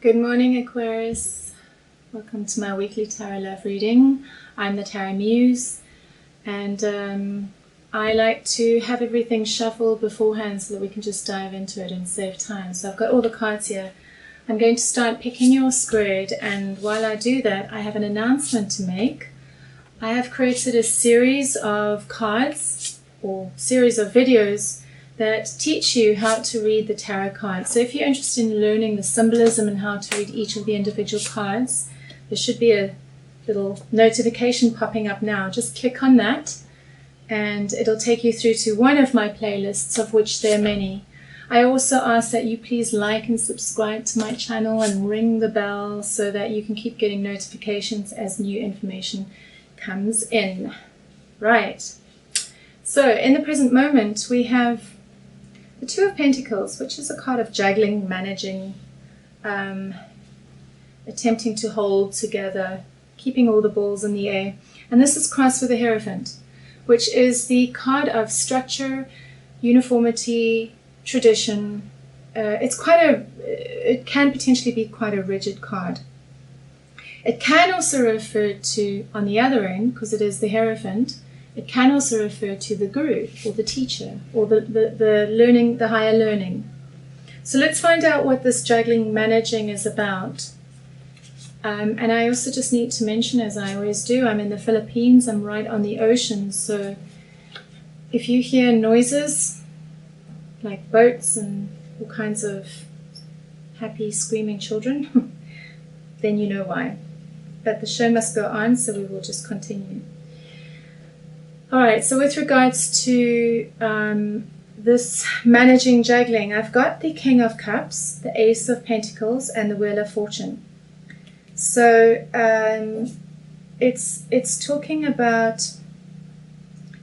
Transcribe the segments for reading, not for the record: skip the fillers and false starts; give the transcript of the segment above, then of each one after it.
Good morning, Aquarius. Welcome to my weekly tarot love reading. I'm the Tarot Muse, and I like to have everything shuffled beforehand so that we can just dive into it and save time. So I've got all the cards here. I'm going to start picking your spread, and while I do that, I have an announcement to make. I have created a series of cards or series of videos that teach you how to read the tarot cards. So if you're interested in learning the symbolism and how to read each of the individual cards, there should be a little notification popping up now. Just click on that and it'll take you through to one of my playlists, of which there are many. I also ask that you please like and subscribe to my channel and ring the bell so that you can keep getting notifications as new information comes in. Right. So in the present moment we have the Two of Pentacles, which is a card of juggling, managing, attempting to hold together, keeping all the balls in the air. And this is crossed with the Hierophant, which is the card of structure, uniformity, tradition. It can potentially be quite a rigid card. It can also refer to, on the other end, because it is the Hierophant, it can also refer to the guru or the teacher or the learning, the higher learning. So let's find out what this juggling, managing is about. And I also just need to mention, as I always do, I'm in the Philippines, I'm right on the ocean. So if you hear noises like boats and all kinds of happy screaming children, then you know why. But the show must go on, so we will just continue. Alright, so with regards to this managing, juggling, I've got the King of Cups, the Ace of Pentacles, and the Wheel of Fortune. So it's talking about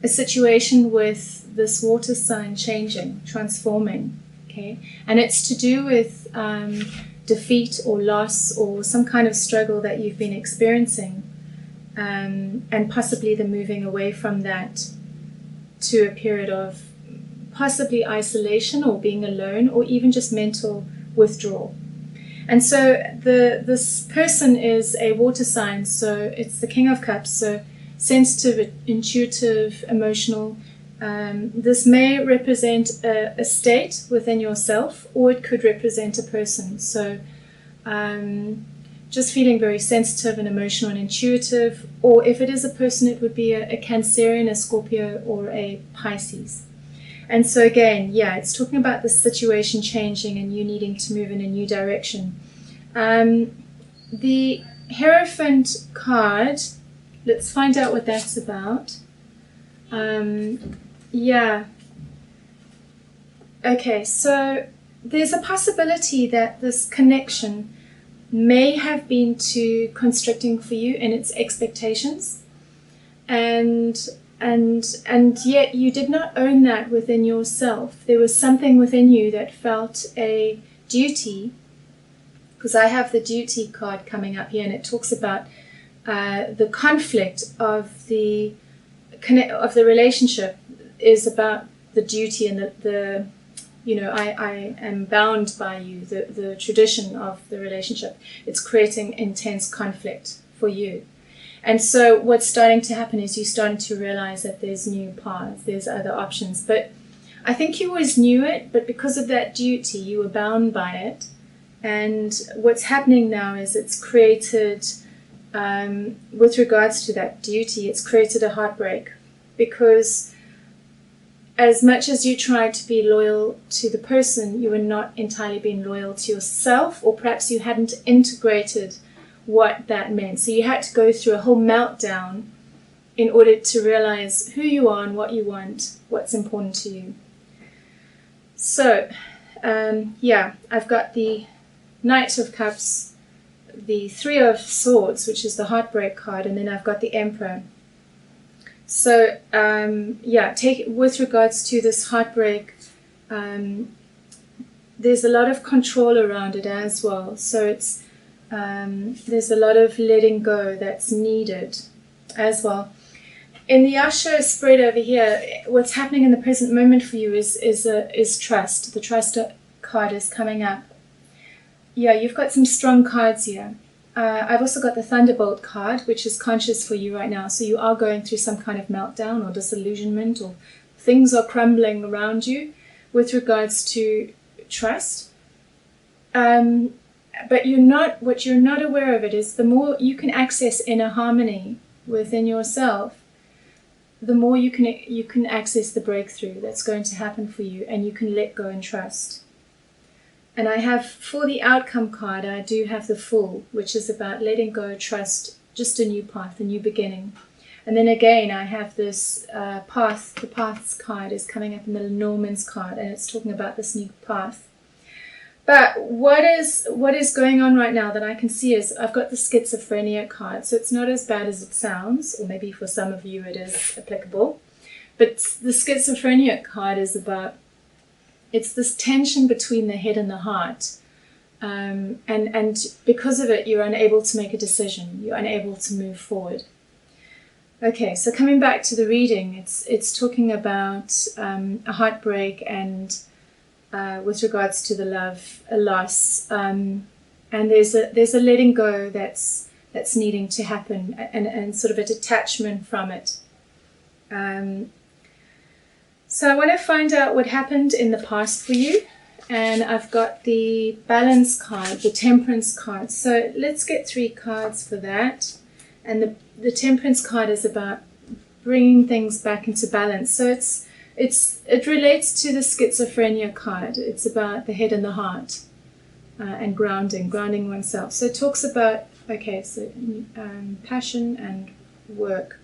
a situation with this water sign changing, transforming, okay? And it's to do with defeat or loss or some kind of struggle that you've been experiencing. And possibly the moving away from that to a period of possibly isolation or being alone or even just mental withdrawal. And so this person is a water sign, so it's the King of Cups, so sensitive, intuitive, emotional. This may represent a state within yourself, or it could represent a person. So just feeling very sensitive and emotional and intuitive, or if it is a person, it would be a Cancerian, a Scorpio, or a Pisces. And so again, yeah, it's talking about the situation changing and you needing to move in a new direction. The Hierophant card, let's find out what that's about. Yeah. Okay, so there's a possibility that this connection may have been too constricting for you in its expectations, and yet you did not own that within yourself. There was something within you that felt a duty, because I have the duty card coming up here, and it talks about the conflict of the relationship is about the duty and the you know, I am bound by you, the tradition of the relationship. It's creating intense conflict for you. And so what's starting to happen is you're starting to realize that there's new paths, there's other options. But I think you always knew it, but because of that duty, you were bound by it. And what's happening now is it's created, with regards to that duty, it's created a heartbreak, because as much as you tried to be loyal to the person, you were not entirely being loyal to yourself, or perhaps you hadn't integrated what that meant. So you had to go through a whole meltdown in order to realize who you are and what you want, what's important to you. So, yeah, I've got the Knight of Cups, the Three of Swords, which is the heartbreak card, and then I've got the Emperor. So, yeah, with regards to this heartbreak, there's a lot of control around it as well. So it's there's a lot of letting go that's needed as well. In the Osho spread over here, what's happening in the present moment for you is trust. The trust card is coming up. yeah, you've got some strong cards here. I've also got the Thunderbolt card, which is conscious for you right now. So you are going through some kind of meltdown or disillusionment, or things are crumbling around you with regards to trust. But what you're not aware of it is, the more you can access inner harmony within yourself, the more you can access the breakthrough that's going to happen for you, and you can let go and trust. And I have, for the outcome card, I do have the Fool, which is about letting go, trust, just a new path, a new beginning. And then again, I have this path. The Paths card is coming up in the Lenormand's card, and it's talking about this new path. But what is going on right now that I can see is, I've got the Schizophrenia card, so it's not as bad as it sounds, or maybe for some of you it is applicable. But the Schizophrenia card is about, it's this tension between the head and the heart. And because of it, you're unable to make a decision. You're unable to move forward. Okay, so coming back to the reading, it's talking about a heartbreak and with regards to the love, a loss. And there's a letting go that's needing to happen, and sort of a detachment from it. So I want to find out what happened in the past for you. And I've got the Balance card, the Temperance card. So let's get 3 cards for that. And the Temperance card is about bringing things back into balance. So it relates to the Schizophrenia card. It's about the head and the heart, and grounding oneself. So it talks about, okay, so passion and work.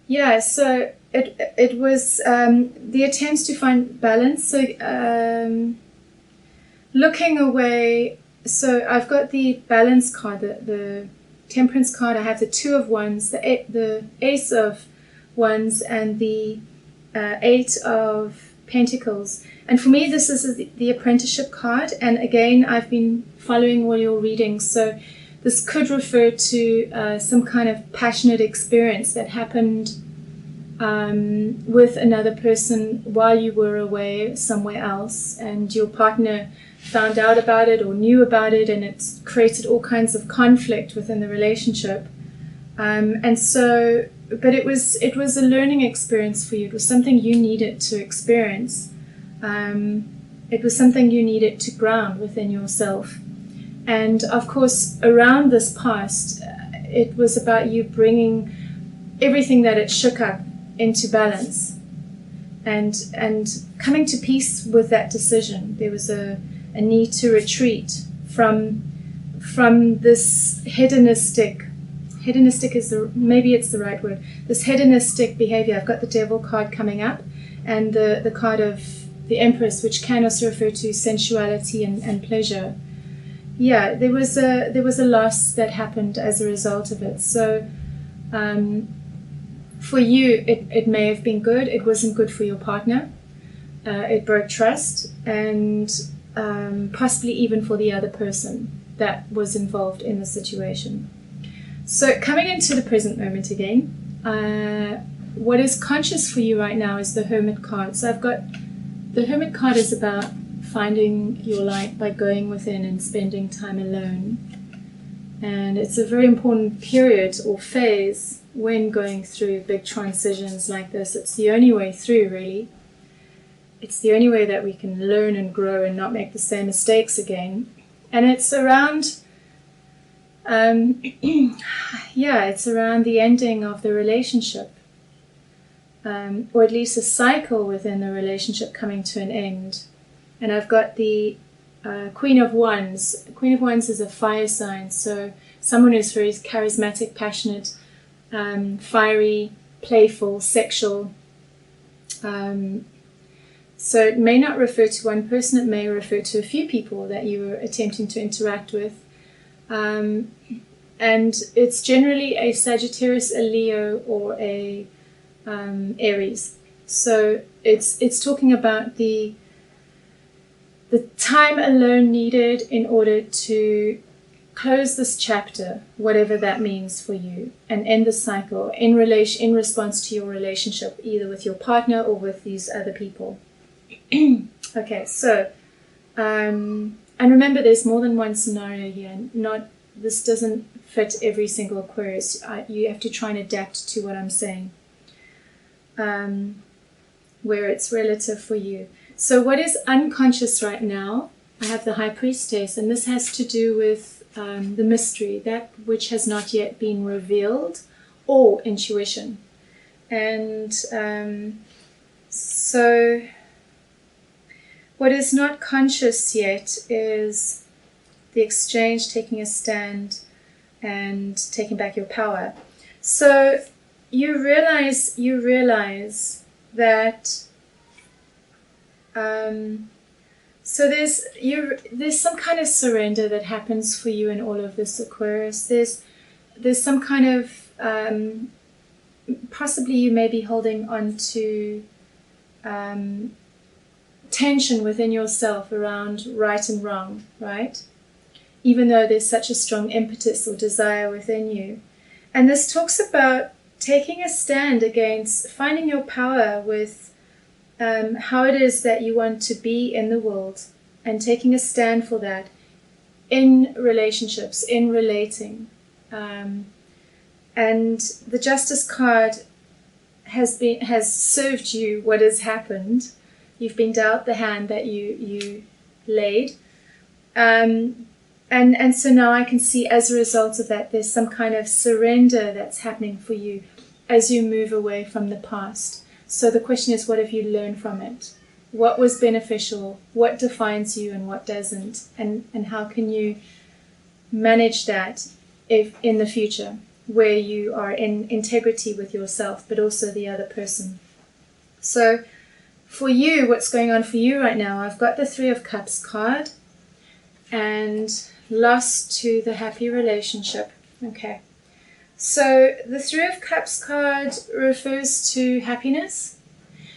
Yeah, so it was the attempts to find balance. So looking away. So I've got the Balance card, the Temperance card. I have the 2 of Wands, the Ace of Wands, and the 8 of Pentacles. And for me, this is the Apprenticeship card. And again, I've been following all your readings. So this could refer to some kind of passionate experience that happened with another person while you were away somewhere else, and your partner found out about it or knew about it, and it's created all kinds of conflict within the relationship. And so, but it was a learning experience for you. It was something you needed to experience. It was something you needed to ground within yourself. And of course, around this past, it was about you bringing everything that it shook up into balance, and coming to peace with that decision. There was a need to retreat from this hedonistic is maybe it's the right word, this hedonistic behavior. I've got the Devil card coming up, and the card of the Empress, which can also refer to sensuality and pleasure. Yeah, there was a loss that happened as a result of it. So for you, it may have been good. It wasn't good for your partner. It broke trust, and possibly even for the other person that was involved in the situation. So coming into the present moment again, what is conscious for you right now is the Hermit card. So I've got the Hermit card is about finding your light by going within and spending time alone. And it's a very important period or phase when going through big transitions like this. It's the only way through, really. It's the only way that we can learn and grow and not make the same mistakes again. And it's around, it's around the ending of the relationship, or at least a cycle within the relationship coming to an end. And I've got the Queen of Wands. Queen of Wands is a fire sign, so someone who's very charismatic, passionate, fiery, playful, sexual. So it may not refer to one person, it may refer to a few people that you were attempting to interact with. And it's generally a Sagittarius, a Leo, or a Aries. So it's talking about the time alone needed in order to close this chapter, whatever that means for you, and end the cycle in response to your relationship, either with your partner or with these other people. Okay, so And remember, there's more than one scenario here. This doesn't fit every single Aquarius. You have to try and adapt to what I'm saying, where it's relative for you. So what is unconscious right now? I have the High Priestess, and this has to do with the mystery, that which has not yet been revealed, or intuition. And so what is not conscious yet is the exchange, taking a stand, and taking back your power. So you realize that so there's some kind of surrender that happens for you in all of this, Aquarius. There's some kind of possibly you may be holding on to tension within yourself around right and wrong, right? Even though there's such a strong impetus or desire within you. And this talks about taking a stand against finding your power with how it is that you want to be in the world, and taking a stand for that in relationships, in relating. And the Justice card has served you what has happened. You've been dealt the hand that you laid. And so now I can see, as a result of that, there's some kind of surrender that's happening for you as you move away from the past. So the question is, what have you learned from it? What was beneficial? What defines you and what doesn't? And how can you manage that if in the future, where you are in integrity with yourself, but also the other person? So for you, what's going on for you right now, I've got the Three of Cups card and loss to the happy relationship. Okay. So the Three of Cups card refers to happiness,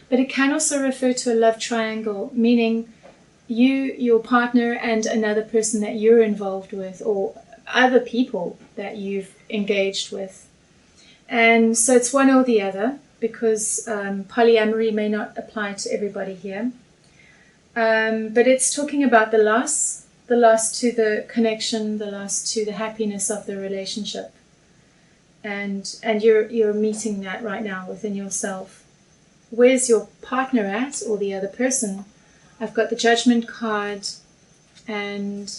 but it can also refer to a love triangle, meaning you, your partner, and another person that you're involved with, or other people that you've engaged with. And so it's one or the other, because polyamory may not apply to everybody here. But it's talking about the loss to the connection, the loss to the happiness of the relationship. And you're meeting that right now within yourself. Where's your partner at, or the other person? I've got the Judgment card, and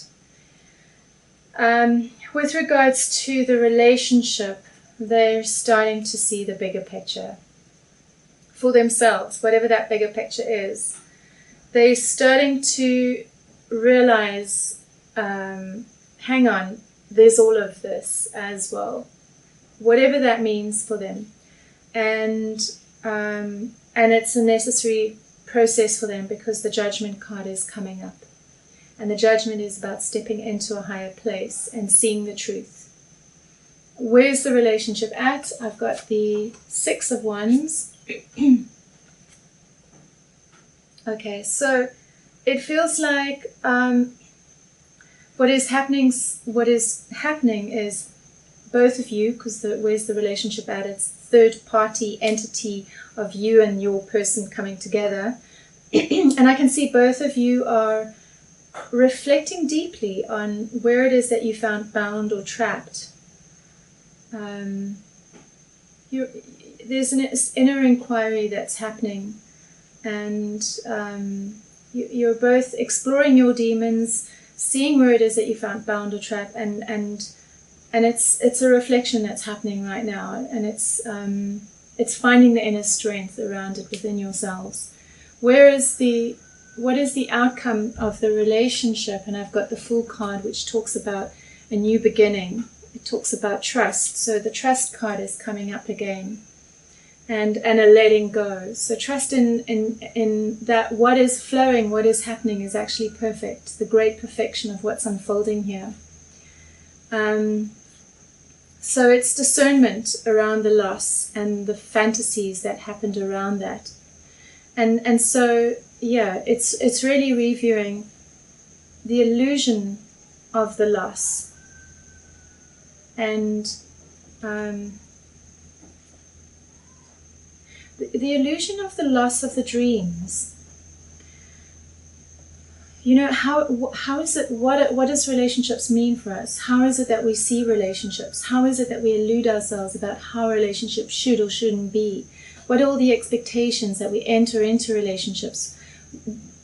with regards to the relationship, they're starting to see the bigger picture for themselves, whatever that bigger picture is. They're starting to realize, hang on, there's all of this as well, whatever that means for them. And it's a necessary process for them, because the Judgment card is coming up. And the Judgment is about stepping into a higher place and seeing the truth. Where's the relationship at? I've got the Six of Wands. Okay, so it feels like what is happening is both of you, because where's the relationship at? It's third-party entity of you and your person coming together. And I can see both of you are reflecting deeply on where it is that you found bound or trapped. There's an inner inquiry that's happening, and you're both exploring your demons, seeing where it is that you found bound or trapped, and it's a reflection that's happening right now, and it's finding the inner strength around it within yourselves. What is the outcome of the relationship? And I've got the Fool card, which talks about a new beginning. It talks about trust. So the Trust card is coming up again, and a letting go. So trust in that what is flowing, what is happening is actually perfect, the great perfection of what's unfolding here. So it's discernment around the loss and the fantasies that happened around that. And so, yeah, it's really reviewing the illusion of the loss, and the illusion of the loss of the dreams. you know, how is it, what does relationships mean for us? How is it that we see relationships? How is it that we elude ourselves about how relationships should or shouldn't be? What are all the expectations that we enter into relationships?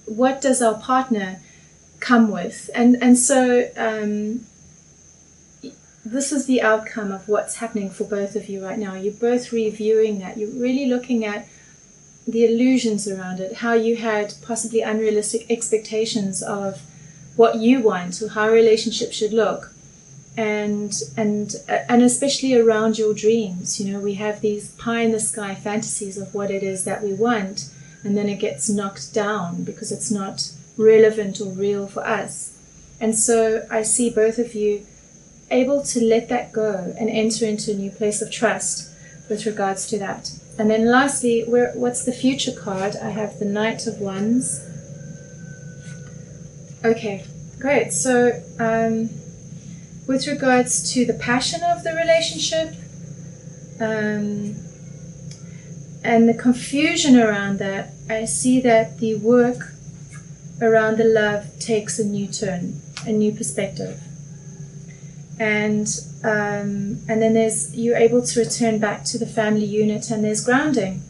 What does our partner come with? And so this is the outcome of what's happening for both of you right now. You're both reviewing that. You're really looking at the illusions around it, how you had possibly unrealistic expectations of what you want or how a relationship should look, and especially around your dreams. You know, we have these pie in the sky fantasies of what it is that we want, and then it gets knocked down because it's not relevant or real for us. And so I see both of you able to let that go and enter into a new place of trust with regards to that. And then lastly, what's the future card? I have the Knight of Wands. Okay, great. So with regards to the passion of the relationship and the confusion around that, I see that the work around the love takes a new turn, a new perspective. And then you're able to return back to the family unit, and there's grounding.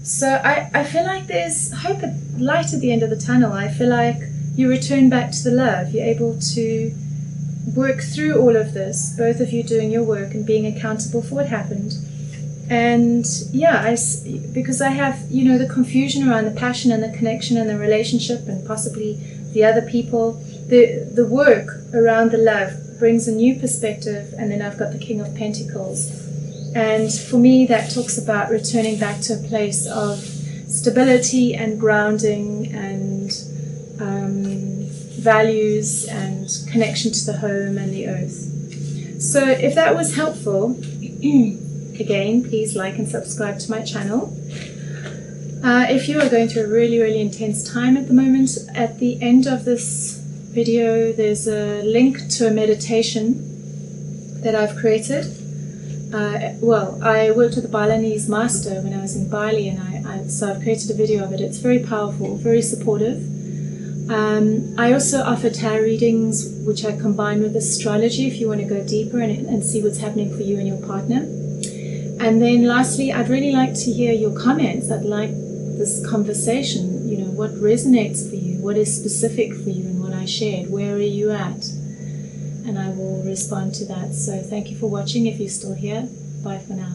So I feel like there's hope, light at the end of the tunnel. I feel like you return back to the love. You're able to work through all of this, both of you doing your work and being accountable for what happened. And yeah, because I have, you know, the confusion around the passion and the connection and the relationship and possibly the other people, the work around the love brings a new perspective. And then I've got the King of Pentacles, and for me that talks about returning back to a place of stability and grounding and values and connection to the home and the earth. So if that was helpful, again, please like and subscribe to my channel. If you are going through a really, really intense time at the moment, at the end of this video there's a link to a meditation that I've created. I worked with a Balinese master when I was in Bali, and so I've created a video of it. It's very powerful, very supportive. I also offer tarot readings, which I combine with astrology if you want to go deeper and see what's happening for you and your partner. And then lastly, I'd really like to hear your comments. I'd like this conversation, you know, what resonates for you, what is specific for you in what I shared, where are you at? And I will respond to that. So thank you for watching if you're still here. Bye for now.